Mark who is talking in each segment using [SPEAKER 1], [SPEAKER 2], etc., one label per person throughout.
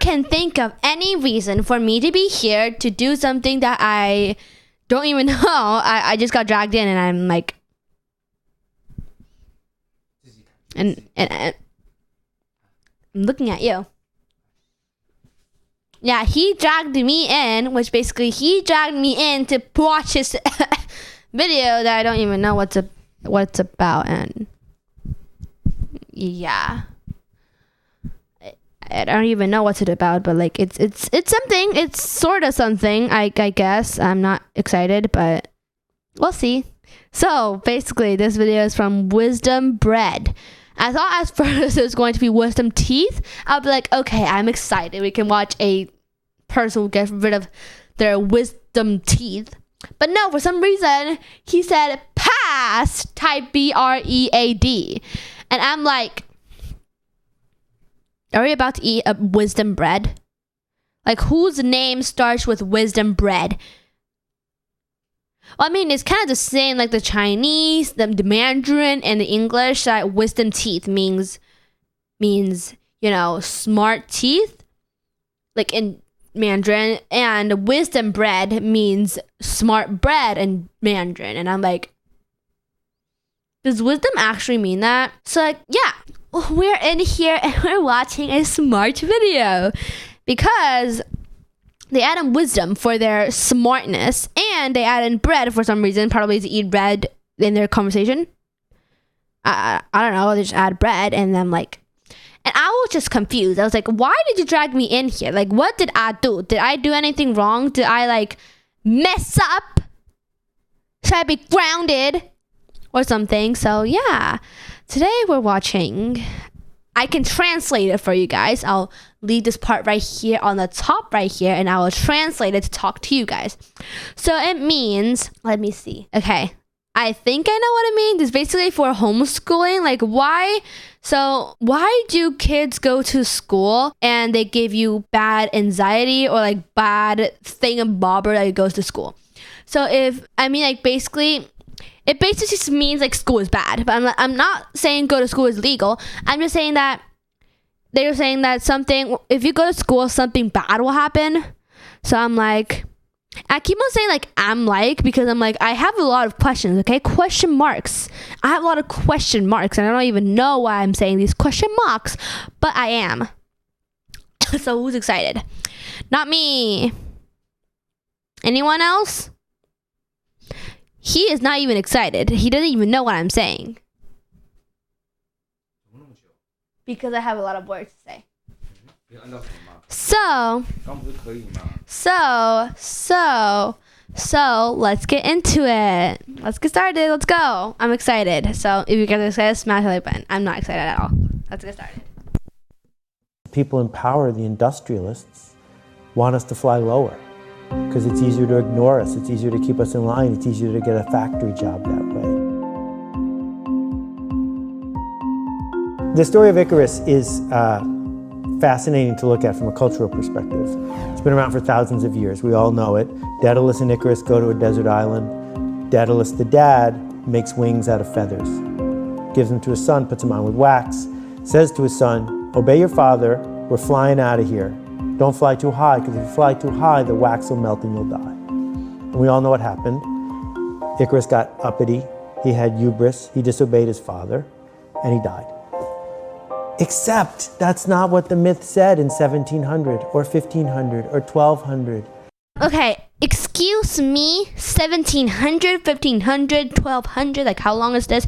[SPEAKER 1] can think of any reason for me to be here to do something that I don't even know. I just got dragged in and I'm like, and I'm looking at you. Yeah, he dragged me in, which basically he dragged me in to watch his video that I don't even know what it's about, and yeah, I don't even know what's it about, but like it's something. It's sort of something. I guess I'm not excited, but we'll see. So basically, this video is from Wisdom Bread. I thought at first it was going to be wisdom teeth. I'll be like, okay, I'm excited. We can watch a person get rid of their wisdom teeth. But no, for some reason, he said pass, type BREAD. And I'm like, are we about to eat a wisdom bread? Like, whose name starts with wisdom bread? Well, I mean, it's kind of the same like the Chinese, the Mandarin, and the English. That wisdom teeth means, you know, smart teeth, like in Mandarin, and wisdom bread means smart bread in Mandarin. And I'm like, does wisdom actually mean that? So like, yeah, we're in here and we're watching a smart video because they add in wisdom for their smartness, and they add in bread for some reason, probably to eat bread in their conversation. I don't know, they just add bread, and I'm like, and I was just confused. I was like, why did you drag me in here? Like, what did I do? Did I do anything wrong? Did I like mess up? Should I be grounded or something? So yeah, today we're watching. I can translate it for you guys. I'll leave this part right here on the top right here, and I will translate it to talk to you guys. So it means, let me see. Okay, I think I know what it means. It's basically for homeschooling. Like, why do kids go to school and they give you bad anxiety or like bad thingamabobber that goes to school? So basically, it basically just means like school is bad. But I'm not saying go to school is legal. I'm just saying that they're saying that if you go to school, something bad will happen. So I'm like, I keep on saying like because I'm like, I have a lot of questions, okay? Question marks. I have a lot of question marks, and I don't even know why I'm saying these question marks, but I am. So who's excited? Not me. Anyone else? He is not even excited. He doesn't even know what I'm saying. Because I have a lot of words to say. So let's get into it. Let's get started. Let's go. I'm excited. So if you guys are excited, smash the like button. I'm not excited at all. Let's get started.
[SPEAKER 2] People in power, the industrialists, want us to fly lower because it's easier to ignore us. It's easier to keep us in line. It's easier to get a factory job that way. The story of Icarus is fascinating to look at from a cultural perspective. It's been around for thousands of years. We all know it. Daedalus and Icarus go to a desert island. Daedalus, the dad, makes wings out of feathers, gives them to his son, puts them on with wax, says to his son, obey your father, we're flying out of here. Don't fly too high, because if you fly too high, the wax will melt and you'll die. And we all know what happened. Icarus got uppity, he had hubris, he disobeyed his father, and he died. Except that's not what the myth said in 1700 or 1500 or 1200.
[SPEAKER 1] Okay, excuse me, 1700, 1500, 1200, like how long is this?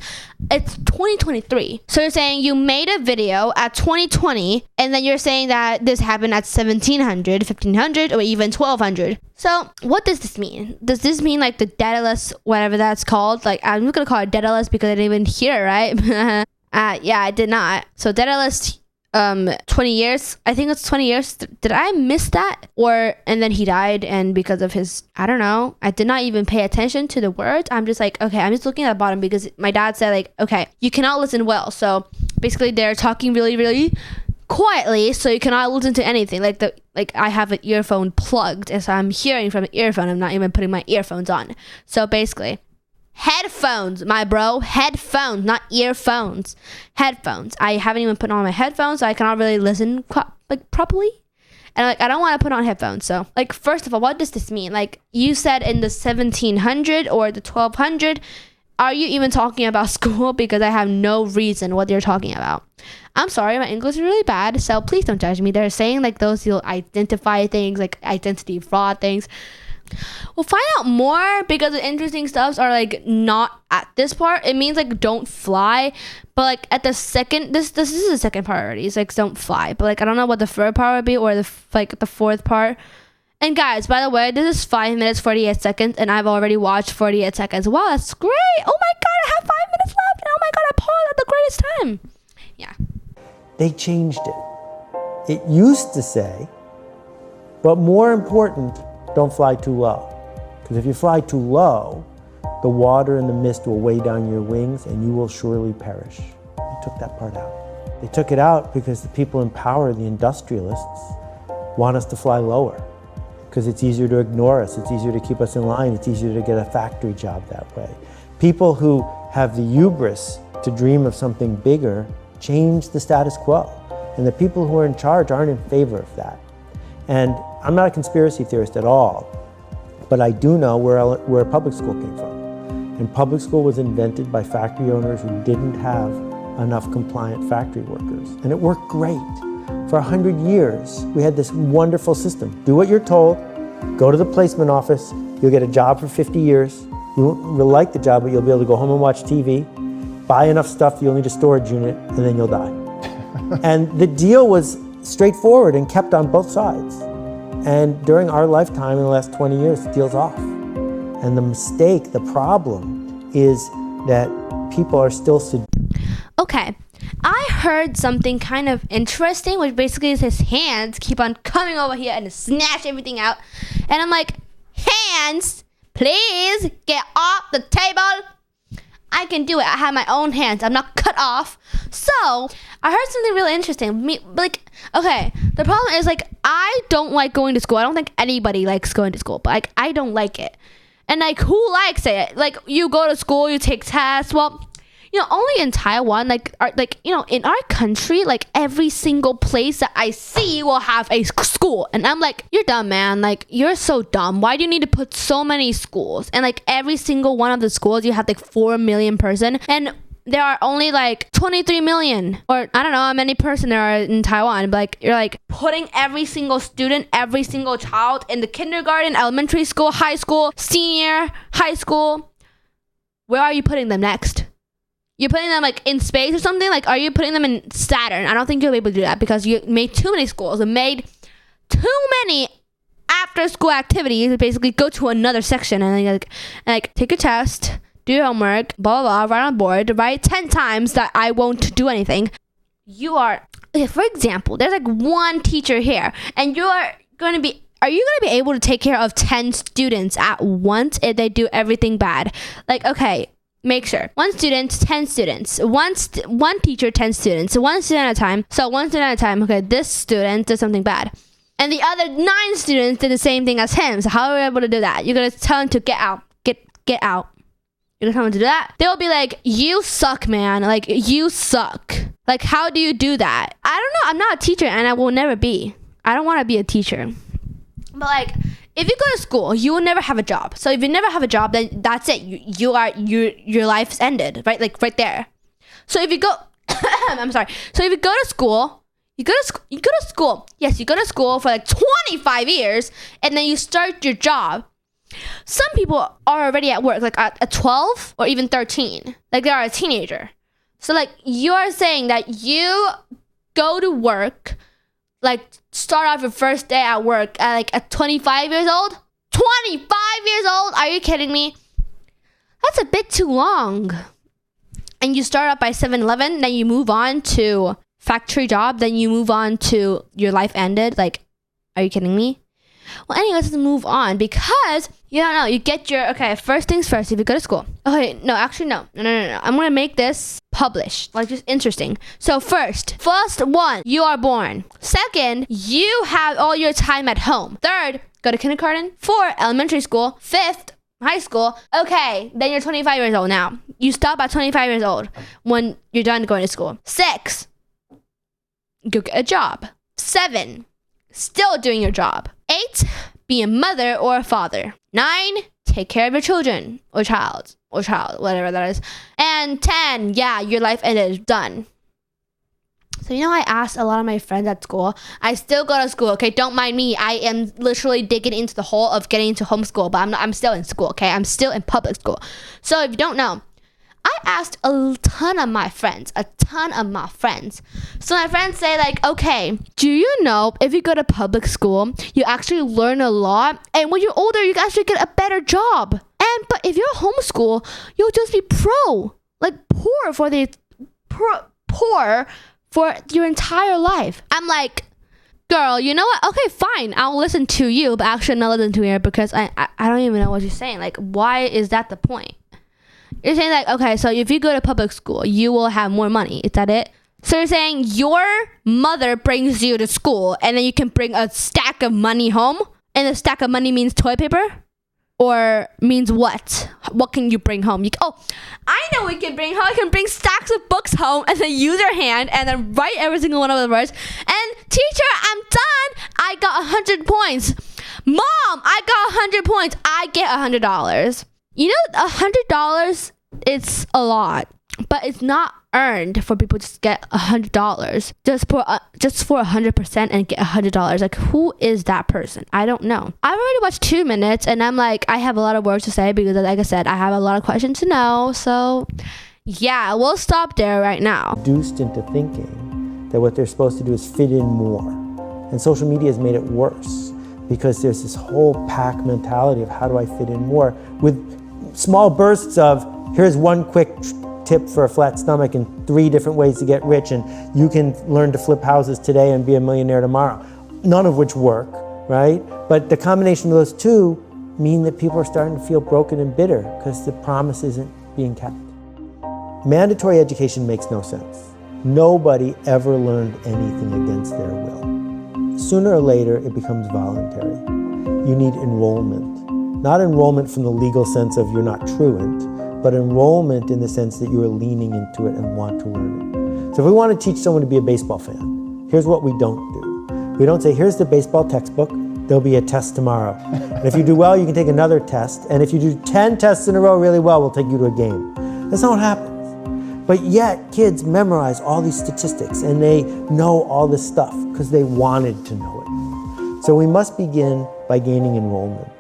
[SPEAKER 1] It's 2023. So you're saying you made a video at 2020, and then you're saying that this happened at 1700, 1500, or even 1200. So what does this mean? Does this mean like the Daedalus, whatever that's called? Like, I'm not gonna call it Daedalus because I didn't even hear it, right? Yeah, I did not. So Daedalus, 20 years. I think it's 20 years. Did I miss that? And then he died, and because of his, I don't know. I did not even pay attention to the words. I'm just like, okay, I'm just looking at the bottom because my dad said like, okay, you cannot listen well. So basically they're talking really, really quietly, so you cannot listen to anything. Like I have an earphone plugged, and so I'm hearing from an earphone. I'm not even putting my earphones on. So basically, headphones, my bro. Headphones, not earphones. Headphones. I haven't even put on my headphones, so I cannot really listen properly. And like, I don't want to put on headphones. So like, first of all, what does this mean? Like you said in the 1700 or the 1200, are you even talking about school? Because I have no reason what you're talking about. I'm sorry, my English is really bad, so please don't judge me. They're saying like those you'll identify things, like identity fraud things. We'll find out more because the interesting stuffs are like not at this part. It means like don't fly, but like at the second, this is the second part already. It's like don't fly, but like I don't know what the third part would be or the fourth part. And guys, by the way, this is 5 minutes 48 seconds, and I've already watched 48 seconds. Wow, that's great! Oh my god, I have 5 minutes left, and oh my god, I paused at the greatest time. Yeah.
[SPEAKER 2] They changed it. It used to say, but more important, don't fly too low. Because if you fly too low, the water and the mist will weigh down your wings and you will surely perish. They took that part out. They took it out because the people in power, the industrialists, want us to fly lower. Because it's easier to ignore us, it's easier to keep us in line, it's easier to get a factory job that way. People who have the hubris to dream of something bigger change the status quo. And the people who are in charge aren't in favor of that. And I'm not a conspiracy theorist at all, but I do know where public school came from. And public school was invented by factory owners who didn't have enough compliant factory workers. And it worked great. For 100 years, we had this wonderful system. Do what you're told, go to the placement office, you'll get a job for 50 years. You won't really like the job, but you'll be able to go home and watch TV, buy enough stuff, you'll need a storage unit, and then you'll die. And the deal was straightforward and kept on both sides. And during our lifetime in the last 20 years, the deal's off. And the mistake, the problem, is that people are still
[SPEAKER 1] Okay, I heard something kind of interesting, which basically is his hands keep on coming over here and snatch everything out. And I'm like, hands, please get off the table. I can do it. I have my own hands. I'm not cut off. So I heard something really interesting. Okay, the problem is like I don't like going to school. I don't think anybody likes going to school, but like I don't like it. And like who likes it? Like you go to school, you take tests. Well, only in Taiwan, in our country, like every single place that I see will have a school. And I'm like, you're dumb, man. Like, you're so dumb. Why do you need to put so many schools? And like every single one of the schools, you have like 4 million person. And there are only like 23 million, or I don't know how many person there are in Taiwan. But like, you're like putting every single student, every single child in the kindergarten, elementary school, high school, senior, high school. Where are you putting them next? You're putting them like in space or something? Like, are you putting them in Saturn? I don't think you'll be able to do that because you made too many schools and made too many after school activities. You basically go to another section and like take a test, do your homework, blah, blah, blah, write on board, write 10 times that I won't do anything. For example, there's like one teacher here and are you going to be able to take care of 10 students at once if they do everything bad? Like, okay. Make sure. 1 student, 10 students. One teacher, 10 students. 1 student at a time. So 1 student at a time. Okay, this student did something bad. And the other 9 students did the same thing as him. So how are we able to do that? You're going to tell them to get out. Get out. You're going to tell them to do that? They'll be like, you suck, man. Like, you suck. Like, how do you do that? I don't know. I'm not a teacher and I will never be. I don't want to be a teacher. But like, if you go to school, you will never have a job. So if you never have a job, then that's it. Your life's ended, right? Like right there. So if you go, I'm sorry. So if you go to school, you go to school. Yes, you go to school for like 25 years, and then you start your job. Some people are already at work, like at 12 or even 13. Like they are a teenager. So like you are saying that you go to work, like start off your first day at work at 25 years old? 25 years old? Are you kidding me? That's a bit too long. And you start up by 7-Eleven, then you move on to factory job, then you move on to your life ended. Like, are you kidding me? Well, anyways, let's move on because you don't know. You get your, first things first, if you go to school. Okay, no. I'm going to make this published, like just interesting. So first one, you are born. Second, you have all your time at home. Third, go to kindergarten. 4, elementary school. 5th, high school. Okay, then you're 25 years old now. You stop at 25 years old when you're done going to school. 6, go get a job. 7, still doing your job. 8, be a mother or a father. 9, take care of your children or child, whatever that is. And 10, yeah, your life ended, done. So I asked a lot of my friends at school. I still go to school, okay? Don't mind me. I am literally digging into the hole of getting into homeschool, but I'm still in school, okay? I'm still in public school. So if you don't know, I asked a ton of my friends. So my friends say like, okay, do you know if you go to public school, you actually learn a lot, and when you're older, you can actually get a better job. But if you're homeschool, you'll just be poor for your entire life. I'm like, girl, you know what? Okay, fine. I'll listen to you, but actually not listen to you because I don't even know what you're saying. Like, why is that the point? You're saying like, okay, so if you go to public school, you will have more money. Is that it? So you're saying your mother brings you to school and then you can bring a stack of money home? And the stack of money means toilet paper? Or means what? What can you bring home? I know we can bring home. I can bring stacks of books home and then use your hand and then write every single one of the words. And teacher, I'm done. I got 100 points. Mom, I got 100 points. I get $100. $100, it's a lot, but it's not earned for people to get $100 just for 100% and get $100. Like, who is that person? I don't know. I've already watched 2 minutes and I'm like, I have a lot of words to say because like I said, I have a lot of questions to know. So yeah, we'll stop there right now.
[SPEAKER 2] Reduced into thinking that what they're supposed to do is fit in more. And social media has made it worse because there's this whole pack mentality of how do I fit in more with small bursts of here's one quick tip for a flat stomach and 3 different ways to get rich, and you can learn to flip houses today and be a millionaire tomorrow, none of which work, right? But the combination of those 2 mean that people are starting to feel broken and bitter because the promise isn't being kept. Mandatory education makes no sense. Nobody ever learned anything against their will. Sooner or later, it becomes voluntary. You need enrollment. Not enrollment from the legal sense of you're not truant, but enrollment in the sense that you are leaning into it and want to learn it. So if we want to teach someone to be a baseball fan, here's what we don't do. We don't say, here's the baseball textbook, there'll be a test tomorrow. And if you do well, you can take another test. And if you do 10 tests in a row really well, we'll take you to a game. That's not what happens. But yet, kids memorize all these statistics and they know all this stuff because they wanted to know it. So we must begin by gaining enrollment.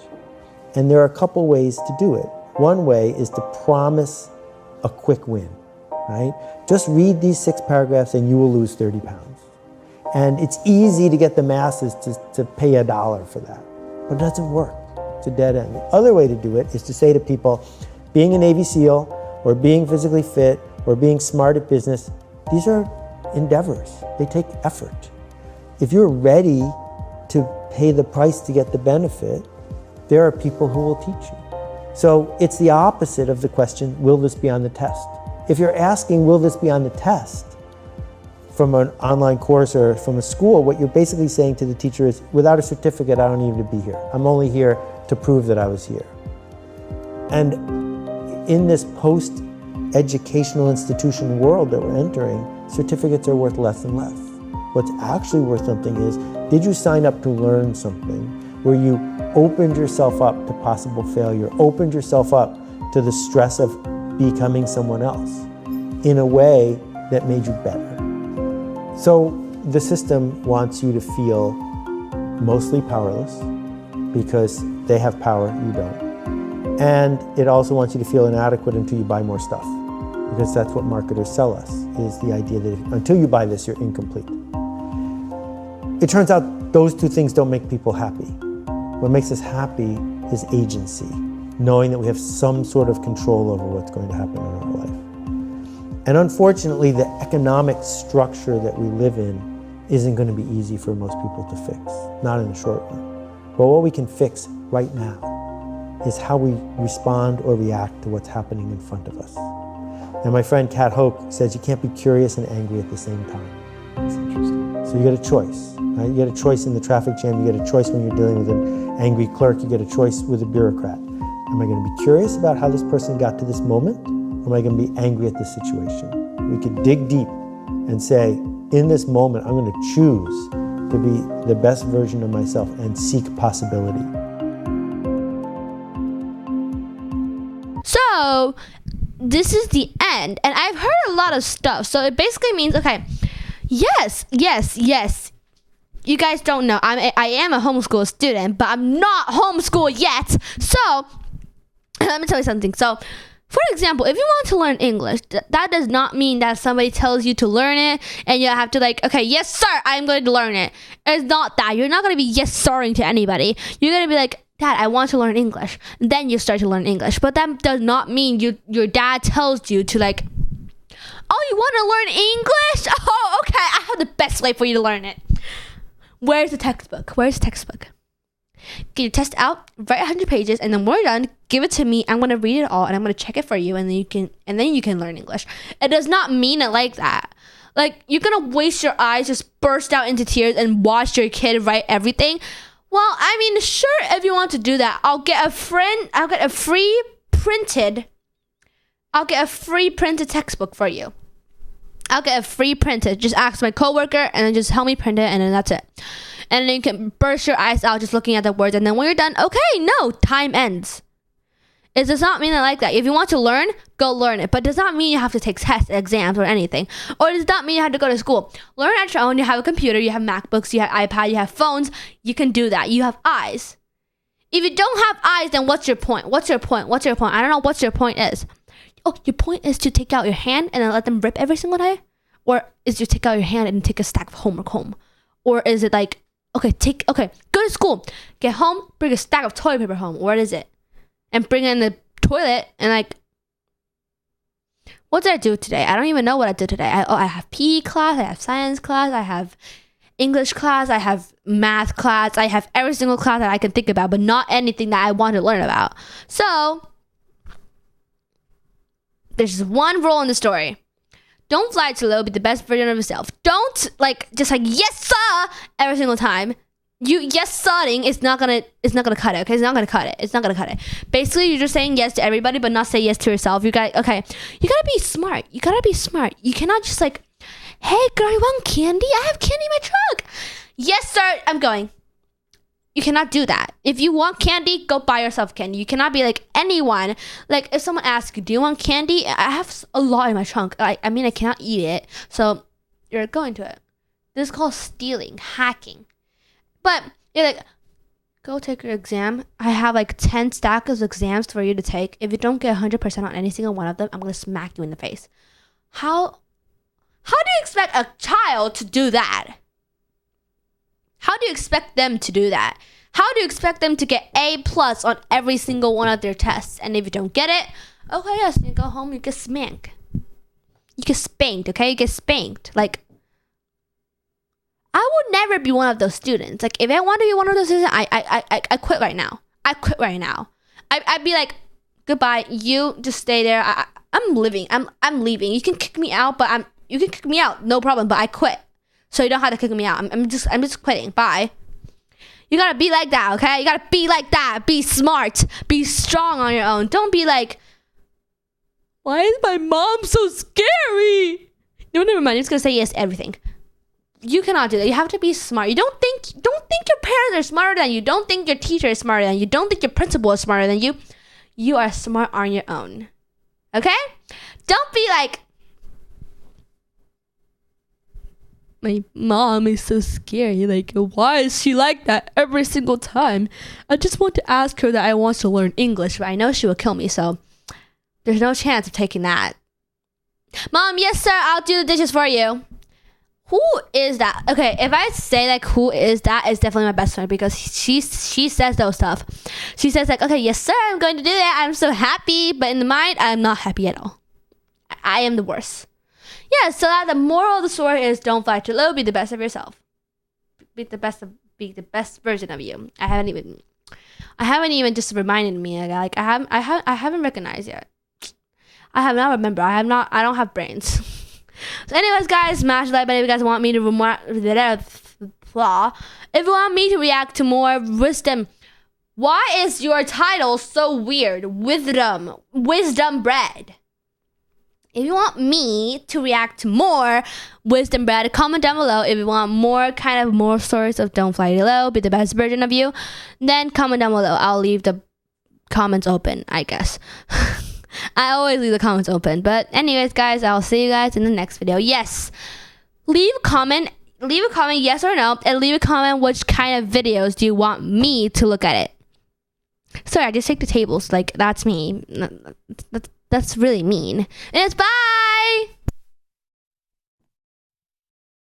[SPEAKER 2] And there are a couple ways to do it. One way is to promise a quick win, right? Just read these 6 paragraphs and you will lose 30 pounds. And it's easy to get the masses to pay $1 for that, but it doesn't work. It's a dead end. The other way to do it is to say to people, being a Navy SEAL or being physically fit or being smart at business, these are endeavors. They take effort. If you're ready to pay the price to get the benefit, there are people who will teach you. So it's the opposite of the question, will this be on the test? If you're asking, will this be on the test from an online course or from a school, what you're basically saying to the teacher is, without a certificate, I don't need to be here. I'm only here to prove that I was here. And in this post-educational institution world that we're entering, certificates are worth less and less. What's actually worth something is, did you sign up to learn something where you opened yourself up to possible failure, opened yourself up to the stress of becoming someone else in a way that made you better? So the system wants you to feel mostly powerless because they have power, you don't. And it also wants you to feel inadequate until you buy more stuff, because that's what marketers sell us, is the idea that until you buy this, you're incomplete. It turns out those 2 things don't make people happy. What makes us happy is agency, knowing that we have some sort of control over what's going to happen in our life. And unfortunately, the economic structure that we live in isn't going to be easy for most people to fix, not in the short run. But what we can fix right now is how we respond or react to what's happening in front of us. And my friend Kat Hoke says you can't be curious and angry at the same time. That's interesting. So you get a choice. Right? You get a choice in the traffic jam. You get a choice when you're dealing with an angry clerk. You get a choice with a bureaucrat. Am I going to be curious about how this person got to this moment? Or am I going to be angry at the situation? We could dig deep and say, in this moment, I'm going to choose to be the best version of myself and seek possibility.
[SPEAKER 1] So this is the end, and I've heard a lot of stuff. So it basically means, okay, yes. You guys don't know, I am a homeschool student, but I'm not homeschooled yet. So let me tell you something. So for example, if you want to learn English, that does not mean that somebody tells you to learn it and you have to like, okay, yes sir, I'm going to learn it. It's not that. You're not going to be yes sirring to anybody. You're going to be like, Dad, I want to learn English. And then you start to learn English. But that does not mean your dad tells you to like, oh, you want to learn English? Oh, okay, I have the best way for you to learn it. Where's the textbook? Get your test out, write 100 pages, and then we're done. Give it to me. I'm gonna read it all, and I'm gonna check it for you, and then you can learn English. It does not mean it like that. Like, you're gonna waste your eyes, just burst out into tears, and watch your kid write everything. Well, I mean, sure, if you want to do that, I'll get a free printed textbook for you. I'll get a free printed. Just ask my coworker, and then just help me print it, and then that's it. And then you can burst your eyes out just looking at the words. And then when you're done, okay, no, time ends. It does not mean it like that. If you want to learn, go learn it. But it does not mean you have to take tests, exams, or anything. Or it does not mean you have to go to school. Learn at your own. You have a computer, you have MacBooks, you have iPad, you have phones. You can do that. You have eyes. If you don't have eyes, then what's your point? What's your point? I don't know what your point is. Oh, your point is to take out your hand and then let them rip every single day? Or is you take out your hand and take a stack of homework home? Or is it like, go to school, get home, bring a stack of toilet paper home. What is it? And bring it in the toilet and like, what did I do today? I don't even know what I did today. I have PE class, I have science class, I have English class, I have math class, I have every single class that I can think about, but not anything that I want to learn about. So, there's just one rule in the story. Don't fly too low, be the best version of yourself. Don't just yes sir every single time. You yes sirring is not gonna cut it, okay? It's not gonna cut it. Basically, you're just saying yes to everybody, but not say yes to yourself. You gotta be smart. You cannot just like, hey girl, you want candy? I have candy in my trunk. Yes sir, I'm going. You cannot do that. If you want candy, go buy yourself candy. You cannot be like anyone. Like if someone asks you, do you want candy? I have a lot in my trunk. I cannot eat it. So you're going to it. This is called stealing, hacking. But you're like, go take your exam. I have like 10 stacks of exams for you to take. If you don't get 100% on any single one of them, I'm going to smack you in the face. How do you expect a child to do that? How do you expect them to do that? How do you expect them to get A+ on every single one of their tests? And if you don't get it, okay, yes, you go home, you get spanked. You get spanked, okay? You get spanked. Like, I would never be one of those students. Like, if I want to be one of those students, I quit right now. I'd be like, goodbye. You just stay there. I'm leaving. I'm leaving. You can kick me out, but you can kick me out, no problem. But I quit. So you don't have to kick me out. I'm just quitting. Bye. You gotta be like that, okay? You gotta be like that. Be smart. Be strong on your own. Don't be like, why is my mom so scary? No, never mind. I'm just gonna say yes to everything. You cannot do that. You have to be smart. You don't think your parents are smarter than you. Don't think your teacher is smarter than you. Don't think your principal is smarter than you. You are smart on your own. Okay? Don't be like, my mom is so scary. Like, why is she like that every single time? I just want to ask her that I want to learn English, but I know she will kill me, so there's no chance of taking that. Mom, yes sir, I'll do the dishes for you. Who is that? Okay, if I say like who is that, it's definitely my best friend, because she says those stuff. She says like, okay, yes sir, I'm going to do that. I'm so happy, but in the mind, I'm not happy at all. I am the worst. Yeah, so that the moral of the story is don't fly too low, be the best of yourself. Be the best version of you. I haven't even just reminded me. Like I haven't recognized yet. I have not remembered. I don't have brains. So anyways, guys, smash the like button if you guys want me to if you want me to react to more wisdom. Why is your title so weird? Wisdom bread. If you want me to react to more wisdom bread, comment down below. If you want more stories of Don't Fly Too Low, be the best version of you, then comment down below. I'll leave the comments open, I guess. I always leave the comments open. But anyways, guys, I'll see you guys in the next video. Yes, leave a comment yes or no, and leave a comment which kind of videos do you want me to look at it. Sorry, I just take the tables. Like, that's me. That's really mean. And it's bye!